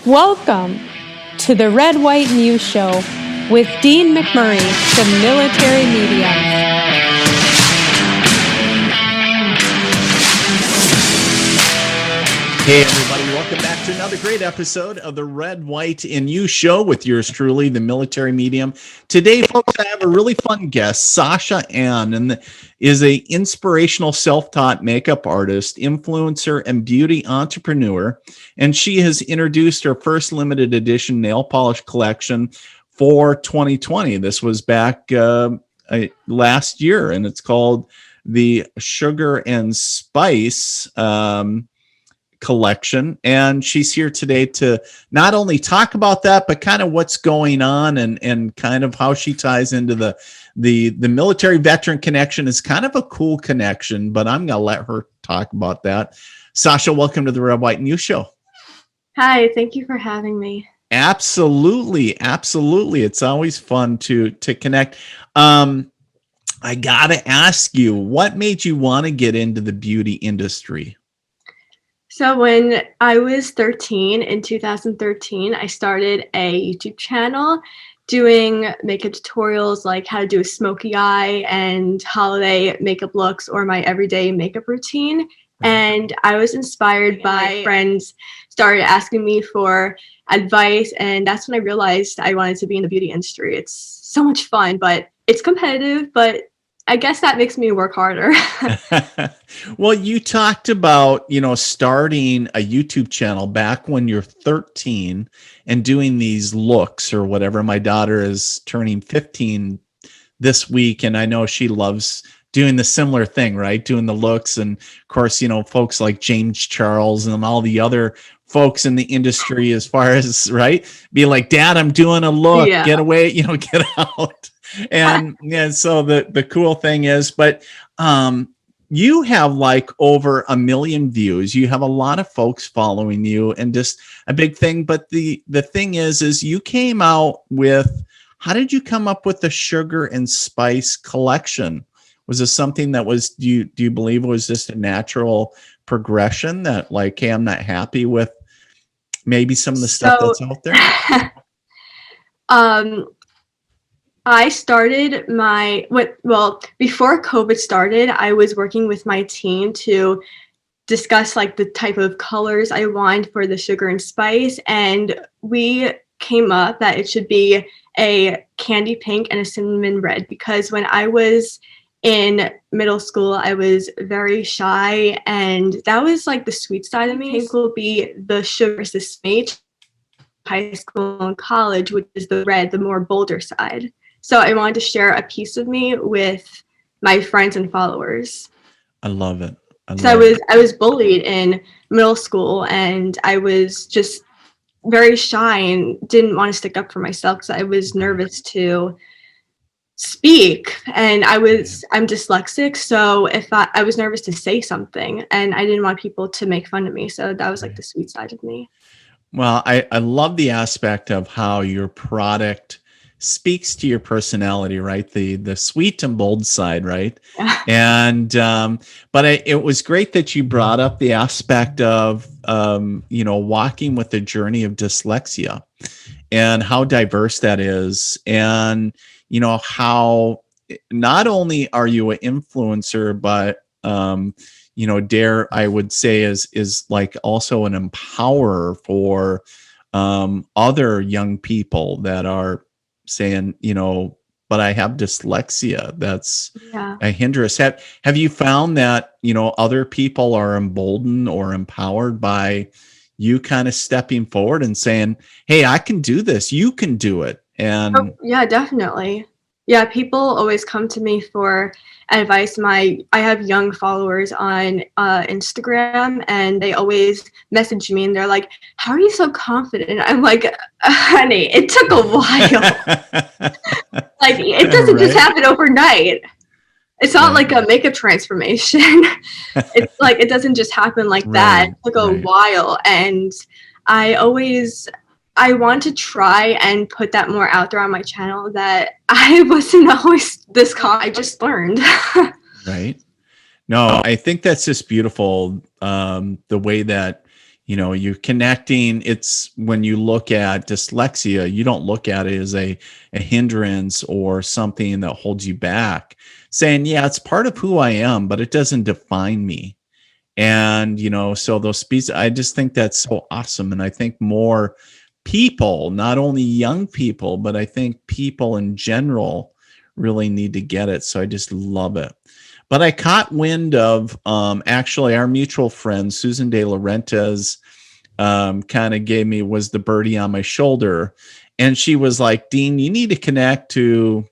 Welcome to the Red, White, News Show with Dean McMurray, the military medium. Hey everybody, welcome back to another great episode of the Red, White, and News Show with yours truly, the military medium. Today, folks, I have a really fun guest, Sasha Anne, and is an inspirational self-taught makeup artist, influencer, and beauty entrepreneur. And she has introduced her first limited edition nail polish collection for 2020. This was back last year, and it's called the Sugar and Spice collection, and she's here today to not only talk about that, but kind of what's going on and kind of how she ties into the military veteran connection. Is kind of a cool connection, but I'm gonna let her talk about that. Sasha, welcome to the Red, White, News Show. Hi, thank you for having me. Absolutely, it's always fun to connect. I gotta ask you, what made you want to get into the beauty industry? So when I was 13, in 2013, I started a YouTube channel doing makeup tutorials like how to do a smoky eye and holiday makeup looks or my everyday makeup routine. And I was inspired by friends started asking me for advice, and that's when I realized I wanted to be in the beauty industry. It's so much fun, but it's competitive, but I guess that makes me work harder. Well, you talked about, starting a YouTube channel back when you're 13 and doing these looks or whatever. My daughter is turning 15 this week, and I know she loves doing the similar thing, right? Doing the looks. And of course, folks like James Charles and all the other folks in the industry, as far as, right, be like, Dad, I'm doing a look, get away, get out. And so the cool thing is, but you have like over 1 million views. You have a lot of folks following you, and just a big thing. But the thing is you came out with, how did you come up with the Sugar and Spice collection? Was this something that was, do you believe it was just a natural progression that, like, hey, I'm not happy with maybe some of the stuff that's out there? I started before COVID started, I was working with my team to discuss like the type of colors I want for the Sugar and Spice. And we came up that it should be a candy pink and a cinnamon red, because when I was in middle school, I was very shy, and that was like the sweet side of me. Pink will be the sugar versus mate, high school and college, which is the red, the more bolder side. So I wanted to share a piece of me with my friends and followers. I love it. I was bullied in middle school, and I was just very shy and didn't want to stick up for myself because I was nervous to speak. And I'm dyslexic, so if I was nervous to say something, and I didn't want people to make fun of me. So that was like the sweet side of me. Well, I love the aspect of how your product speaks to your personality, right? The sweet and bold side, right? Yeah. And but it was great that you brought up the aspect of walking with the journey of dyslexia and how diverse that is, and how not only are you an influencer, but dare I would say is like also an empowerer for other young people that are saying, but I have dyslexia. That's a hindrance. Have you found that, other people are emboldened or empowered by you kind of stepping forward and saying, hey, I can do this. You can do it. And yeah, definitely. Yeah, people always come to me for advice. I have young followers on Instagram, and they always message me, and they're like, how are you so confident? I'm like, honey, it took a while. Like, it doesn't just happen overnight. It's not like a makeup transformation. It's like, it doesn't just happen like that. It took a while, and I want to try and put that more out there on my channel, that I wasn't always this calm. I just learned. Right. No, I think that's just beautiful. The way that, you're connecting. It's when you look at dyslexia, you don't look at it as a hindrance or something that holds you back, saying, yeah, it's part of who I am, but it doesn't define me. And, so those speeches, I just think that's so awesome. And I think more people, not only young people, but I think people in general really need to get it. So I just love it. But I caught wind of actually our mutual friend, Susan De Laurentiis, kind of was the birdie on my shoulder. And she was like, Dean, you need to connect to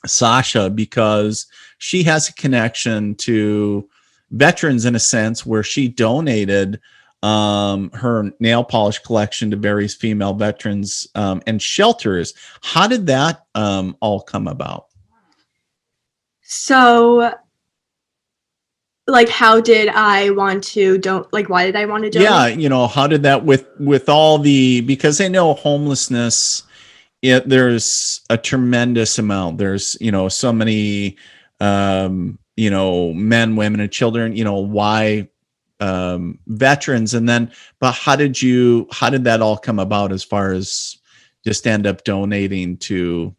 Sasha because she has a connection to veterans in a sense where she donated her nail polish collection to various female veterans and shelters. How did that all come about? So, like, how did I want to why did I want to donate? Yeah, how did that with all the, because I know homelessness, there's a tremendous amount. There's, so many men, women, and children, why veterans, and then, but how did that all come about as far as just end up donating to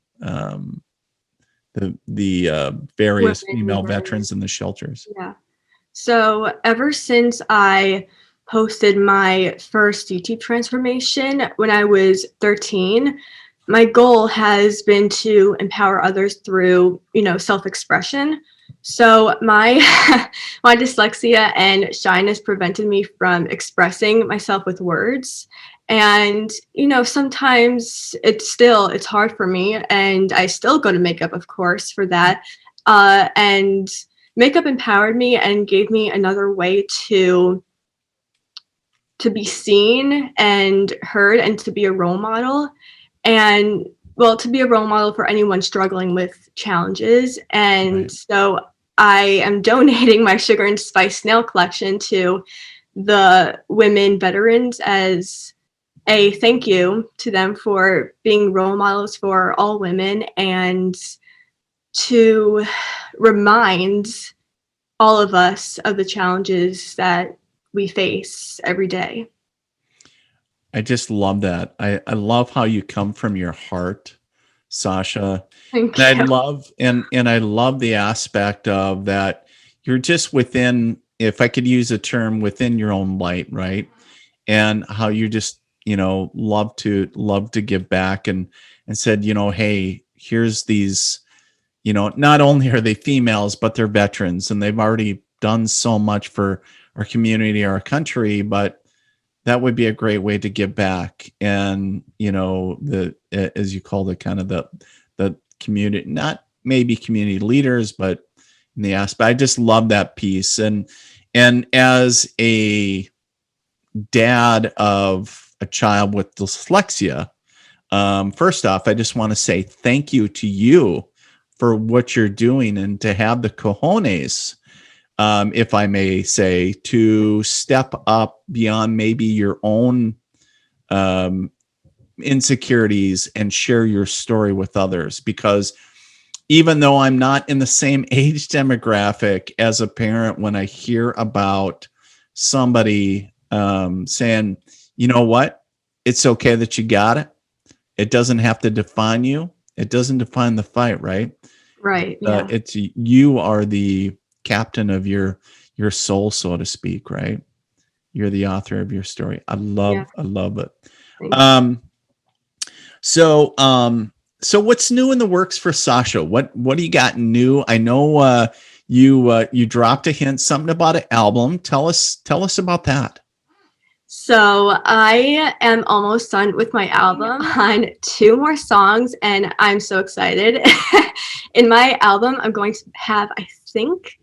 the various female veterans in the shelters? Yeah. So ever since I posted my first YouTube transformation when I was 13, my goal has been to empower others through, self-expression. So my my dyslexia and shyness prevented me from expressing myself with words. And, sometimes it's hard for me, and I still go to makeup, of course, for that. And makeup empowered me and gave me another way to be seen and heard, and to be a role model. And to be a role model for anyone struggling with challenges. And Right. So I am donating my sugar and spice nail collection to the women veterans as a thank you to them for being role models for all women, and to remind all of us of the challenges that we face every day. I just love that. I love how you come from your heart, Sasha. Thank And you. I love the aspect of that you're just within, if I could use a term, within your own light, right? And how you just, love to give back, and said, hey, here's these, not only are they females, but they're veterans, and they've already done so much for our community, our country, but that would be a great way to give back. And, as you call it, kind of the community, not maybe community leaders, but in the aspect, I just love that piece. And as a dad of a child with dyslexia, first off, I just want to say thank you to you for what you're doing, and to have the cojones, if I may say, to step up beyond maybe your own insecurities and share your story with others. Because even though I'm not in the same age demographic as a parent, when I hear about somebody saying, you know what, it's okay that you got it. It doesn't have to define you. It doesn't define the fight, right? Right. Yeah. It's you are the captain of your soul, so to speak, right? You're the author of your story. I love it. So what's new in the works for Sasha? What do you got new? I know you dropped a hint, something about an album. Tell us about that. So I am almost done with my album on 2 more songs, and I'm so excited. In my album, I'm going to have, I think,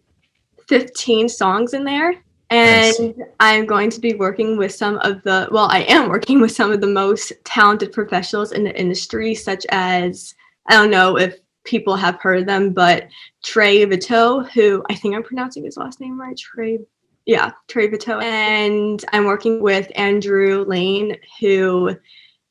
15 songs in there. And nice. I'm going to be working with I am working with some of the most talented professionals in the industry, such as, I don't know if people have heard of them, but Trey Vito, who I think I'm pronouncing his last name right, Trey Vito. And I'm working with Andrew Lane, who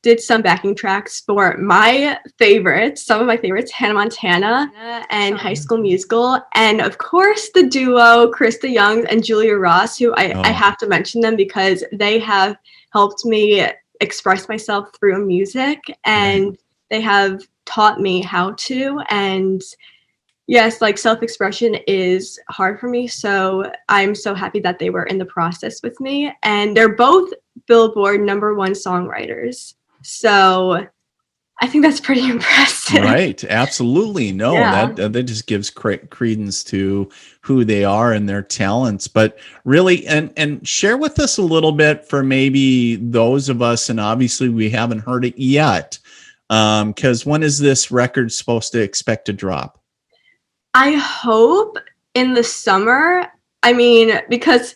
did some backing tracks for my favorites, some of my favorites, Hannah Montana and High School Musical, and of course the duo Krista Young and Julia Ross, who I have to mention them because they have helped me express myself through music, and they have taught me how to. And yes, like self-expression is hard for me, so I'm so happy that they were in the process with me, and they're both Billboard #1 songwriters. So I think that's pretty impressive. Right. Absolutely. No, that just gives credence to who they are and their talents. But really, and share with us a little bit for maybe those of us, and obviously we haven't heard it yet, because when is this record supposed to expect to drop? I hope in the summer. I mean, because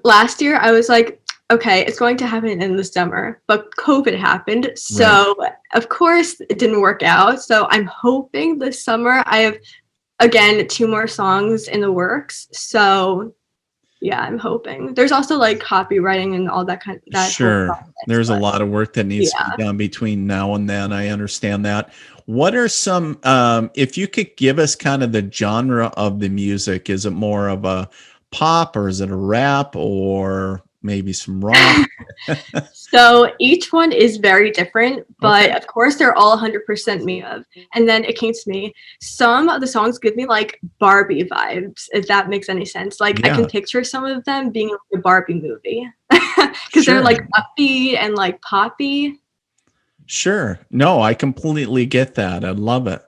last year I was like, okay, it's going to happen in the summer, but COVID happened. So of course it didn't work out. So I'm hoping this summer. I have, again, 2 more songs in the works. So yeah, I'm hoping. There's also like copywriting and all that kind of that. Sure. There's a lot of work that needs to be done between now and then. I understand that. What are some, if you could give us kind of the genre of the music, is it more of a pop, or is it a rap, or maybe some rock? So each one is very different, but of course they're all 100% me of. And then it came to me, some of the songs give me like Barbie vibes, if that makes any sense. Like I can picture some of them being like a Barbie movie because they're like upbeat and like poppy. Sure. No, I completely get that. I love it.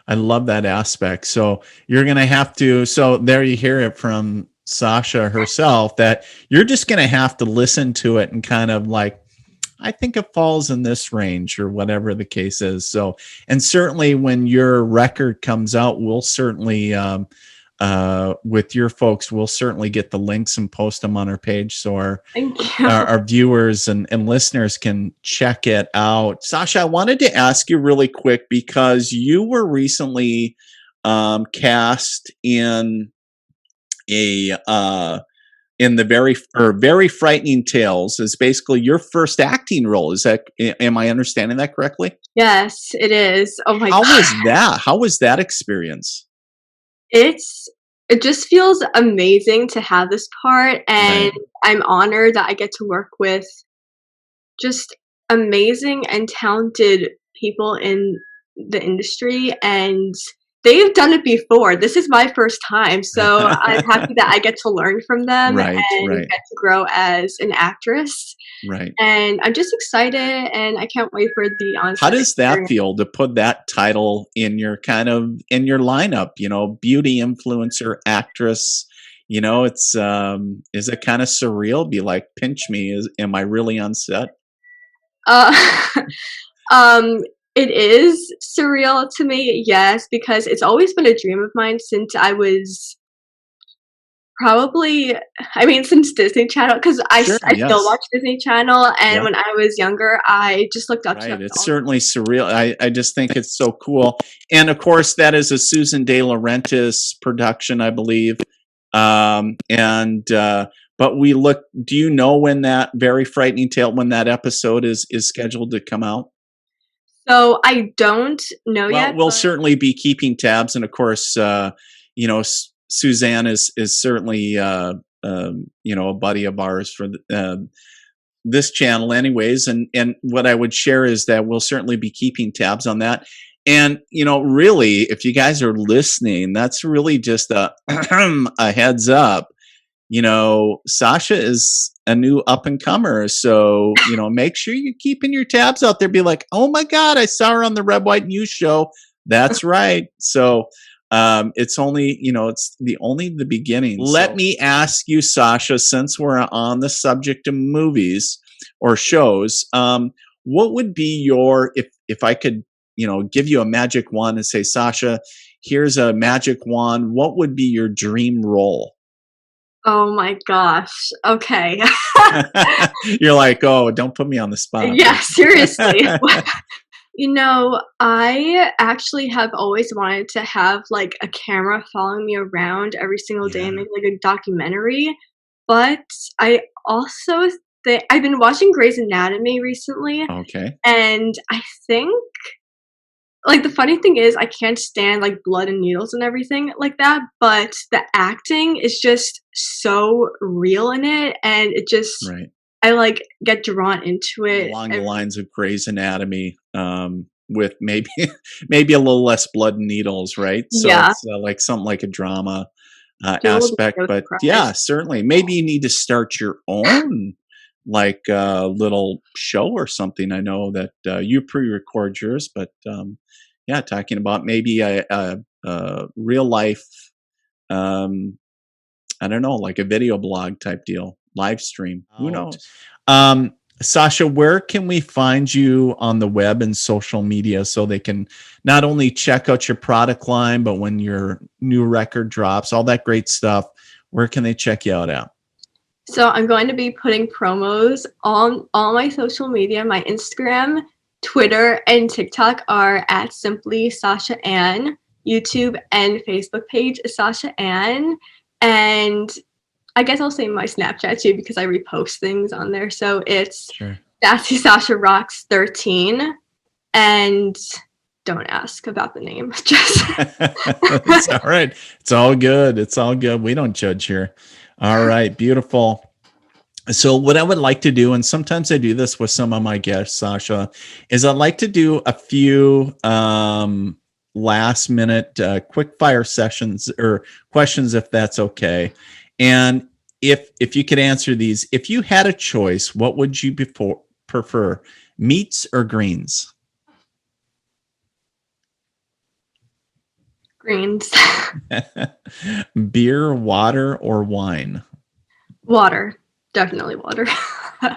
I love that aspect. So you're going to have to, so there you hear it from Sasha herself, that you're just going to have to listen to it and kind of like, I think it falls in this range, or whatever the case is. So, and certainly when your record comes out, we'll certainly, with your folks, we'll certainly get the links and post them on our page, so our viewers and listeners can check it out. Sasha, I wanted to ask you really quick, because you were recently cast in the Very Frightening Tales, is basically your first acting role. Is that, am I understanding that correctly? Yes, it is. Oh my God. How was that experience? It just feels amazing to have this part, and I'm honored that I get to work with just amazing and talented people in the industry, and they've done it before. This is my first time, so I'm happy that I get to learn from them and get to grow as an actress. And I'm just excited, and I can't wait for the on-set. How does that feel, to put that title in your lineup? You know, beauty influencer, actress. You know, it's is it kind of surreal? Be like, pinch me. Am I really on set? It is surreal to me, yes, because it's always been a dream of mine since I was since Disney Channel, because I still watch Disney Channel, and when I was younger, I just looked up to them. It's certainly surreal. I just think it's so cool. And of course, that is a Susan De Laurentiis production, I believe. But do you know when that Very Frightening Tale, when that episode is scheduled to come out? So I don't know yet. We'll certainly be keeping tabs, and of course, Suzanne is certainly a buddy of ours for this channel, anyways. And what I would share is that we'll certainly be keeping tabs on that. And really, if you guys are listening, that's really just a heads up. Sasha is a new up and comer. So, make sure you're keeping your tabs out there. Be like, oh my God, I saw her on the Red White News show. That's right. So, it's only, it's only the beginning. Let me ask you, Sasha, since we're on the subject of movies or shows, what would be your, if I could, give you a magic wand and say, Sasha, here's a magic wand, what would be your dream role? Oh my gosh. Okay. You're like, oh, don't put me on the spot. Yeah, seriously. I actually have always wanted to have like a camera following me around every single day and make like a documentary. But I also I've been watching Grey's Anatomy recently, Okay. and I think like the funny thing is I can't stand like blood and needles and everything like that, but the acting is just so real in it, and it just Right. I like get drawn into it. Along the lines of Grey's Anatomy, with maybe maybe a little less blood and needles, right? So Yeah, it's like something like a drama Joel was aspect. so But yeah, surprised. certainly, maybe you need to start your own like little show or something. I know that you pre-record yours, but yeah, talking about maybe a real life, um, I don't know, like a video blog type deal, live stream. Who knows? Sasha, where can we find you on the web and social media so they can not only check out your product line, but when your new record drops, all that great stuff, where can they check you out at? So I'm going to be putting promos on all my social media. My Instagram, Twitter, and TikTok are at simply Sasha Anne. YouTube and Facebook page is Sasha Anne. And I guess I'll say my Snapchat too because I repost things on there. So it's Sure. Sassy Sasha Rocks 13. And don't ask about the name. Just It's all right. It's all good. It's all good. We don't judge here. All right. Beautiful. So what I would like to do, and sometimes I do this with some of my guests, Sasha, is I'd like to do a few last minute quick fire sessions or questions, if that's okay. And if you could answer these, if you had a choice, what would you prefer, meats or greens? greens. Beer, water, or wine? Water. Definitely water.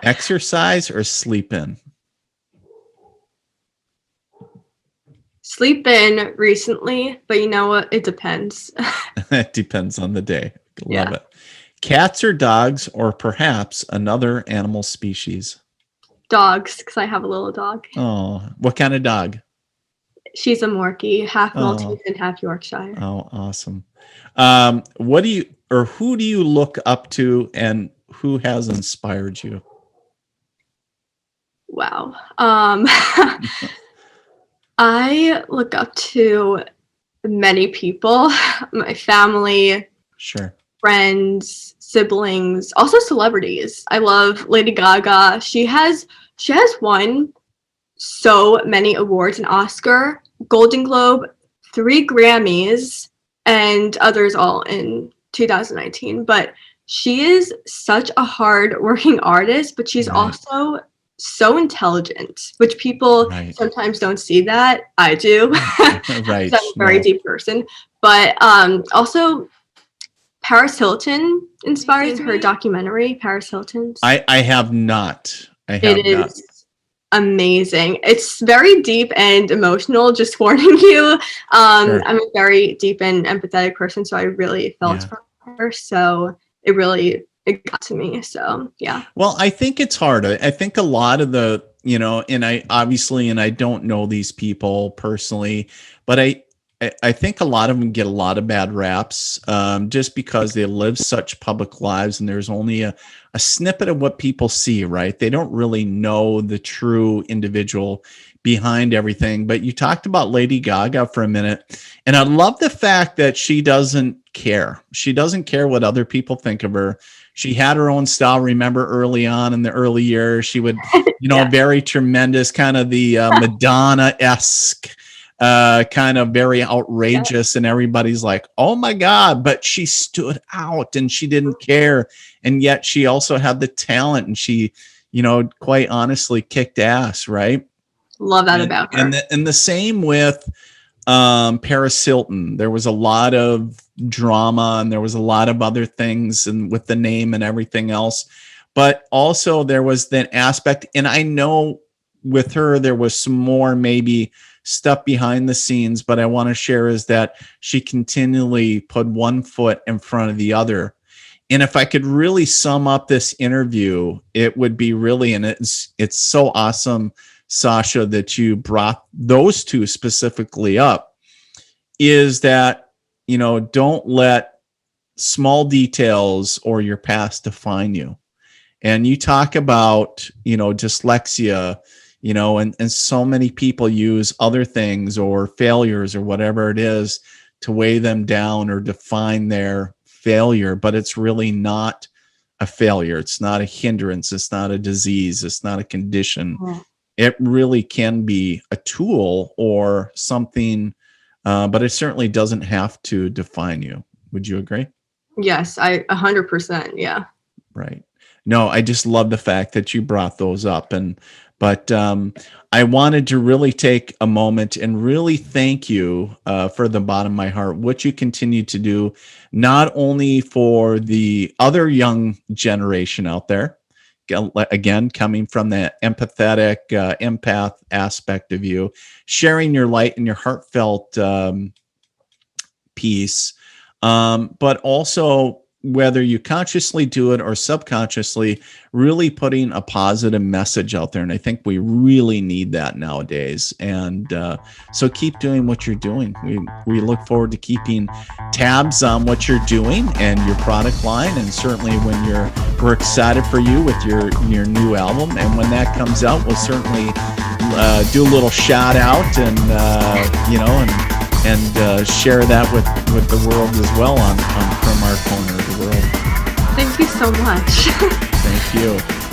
Exercise or sleep in? Sleep in recently, but you know what? It depends. It depends on the day. Love Yeah. it. Cats or dogs, or perhaps another animal species? Dogs, because I have a little dog. Oh, what kind of dog? She's a Morkie, half Maltese Oh, and half Yorkshire. oh, awesome. What do you, or who do you look up to, and who has inspired you? Wow. I look up to many people, my family, Sure. friends, siblings, also celebrities. I love Lady Gaga. She has won so many awards, an Oscar, Golden Globe, 3 Grammys, and others all in 2019. But she is such a hard-working artist, but she's Right. also so intelligent, which people Right. sometimes don't see that. I do. Right. 'Cause I'm a very No. deep person. But also Paris Hilton inspires her documentary, Paris Hilton's. I have not. I have It not. is amazing. It's very deep and emotional, just warning you. Sure. I'm a very deep and empathetic person, so I really felt Yeah. for her. So it got to me. So yeah. Well, I think it's hard. I think a lot of the, and I don't know these people personally, but I think a lot of them get a lot of bad raps, just because they live such public lives and there's only a snippet of what people see, right? They don't really know the true individual behind everything. But you talked about Lady Gaga for a minute, and I love the fact that she doesn't care. She doesn't care what other people think of her. She had her own style. Remember early on in the early years, she would, Yeah. very tremendous, kind of the Madonna-esque, kind of very outrageous, and everybody's like, oh my God, but she stood out and she didn't care. And yet she also had the talent, and she, quite honestly kicked ass, right? Love that about her. And the same with Paris Hilton. There was a lot of drama and there was a lot of other things, and with the name and everything else. But also there was that aspect, and I know with her there was some more maybe stuff behind the scenes, but I want to share is that she continually put one foot in front of the other. And if I could really sum up this interview, it would be really, and it's so awesome, Sasha, that you brought those two specifically up, is that, don't let small details or your past define you. And you talk about, dyslexia, and so many people use other things or failures or whatever it is to weigh them down or define their failure, but it's really not a failure. It's not a hindrance. It's not a disease. It's not a condition. Yeah. It really can be a tool or something, but it certainly doesn't have to define you. Would you agree? Yes, 100%. Yeah. Right. No, I just love the fact that you brought those up. But I wanted to really take a moment and really thank you for the bottom of my heart, what you continue to do, not only for the other young generation out there, again, coming from that empathetic empath aspect of you, sharing your light and your heartfelt piece, but also whether you consciously do it or subconsciously, really putting a positive message out there. And I think we really need that nowadays. And so keep doing what you're doing. We look forward to keeping tabs on what you're doing and your product line. And certainly we're excited for you with your new album. And when that comes out, we'll certainly do a little shout out and share that with the world as well on from our corner of the world. Thank you so much. Thank you.